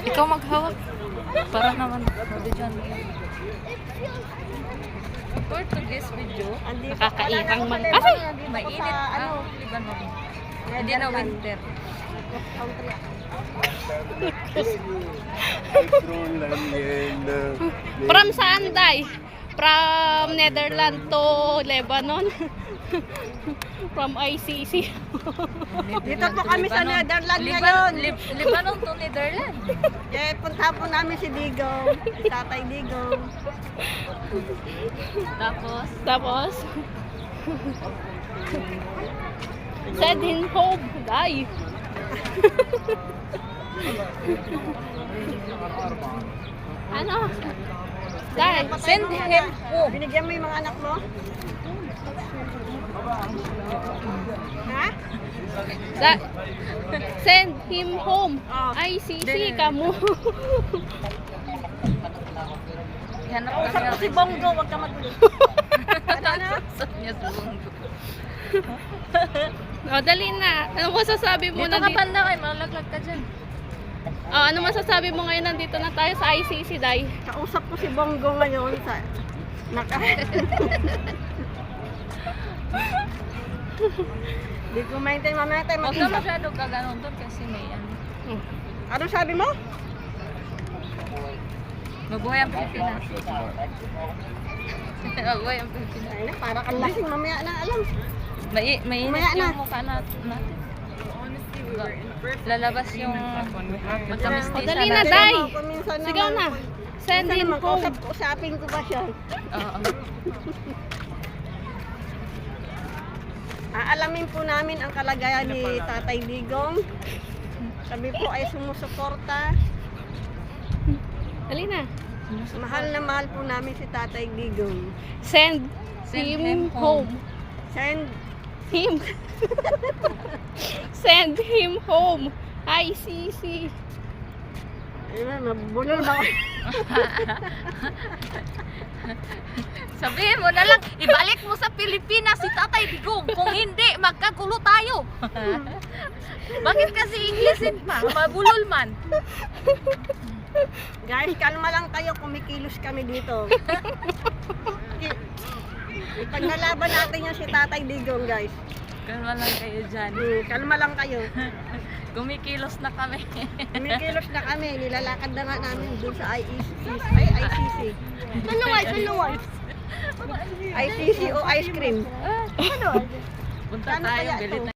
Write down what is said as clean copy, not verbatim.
Ikaw maghawak. Para naman mabidyan mo. For today's video, nakakairang man. Kasi mainit. Ano? Libanon. Hindi na winter. From saan, Day? From Netherlands to Lebanon. From ICC. Dito po kami sa Netherlands ngayon. Libanon to Netherlands. Eh, punta po namin si Digong, si Tatay Digong. Tapos, send him home, Day. Ano? Day, Send him home. Binigyan mo yung mga anak mo? Ha? Send him home. Oh. ICC kamo. Hanap Usap ko si Bongo, wag ka magulo. Ano? Usap niya si Bongo. O, dali na. Ano masasabi mo Dito na ka banda kayo, malaglag ka dyan. ano masasabi mo ngayon nandito na tayo sa ICC, Day? Kausap ko si Bongo ngayon sa Di ko maintain, mamaya tayo Huwag ka mag-usap. masyado kaganon doon kasi may ano. Ano sabi mo? Mabuhay ang Pilipinas. Mabuhay ang Pilipinas. Ay na, para kang lasing, mamaya na alam. Mainit Mamaya na. yung mukha natin. Lalabas yung magkamistisa O, dali na, Day. Minsan Sigaw na. Send him naman, home. usapin ko ba siya? Oo. Aalamin po namin ang kalagayan ni Tatay Digong. Kami po ay sumusuporta. Dali na. Mahal na mahal po namin si Tatay Digong. Send him home. Send Him. Send him home. ICC. ayun, nabulol ba? Sabihin mo na lang, ibalik mo sa Pilipinas si Tatay Digong. Kung hindi, magkagulo tayo. Bakit kasi Englishin pa? Mabulol man. Guys, kalma lang kayo, kumikilos kami dito. Ipaglalaban natin yung si Tatay Digong, guys. Kalma lang kayo dyan. Kalma lang kayo. Kumikilos na kami. Kumikilos na kami, nilalakad na nga namin dun sa ICC. Ay, ICC. ICC o ice cream. Punta Ano tayo, kaya galit ito? na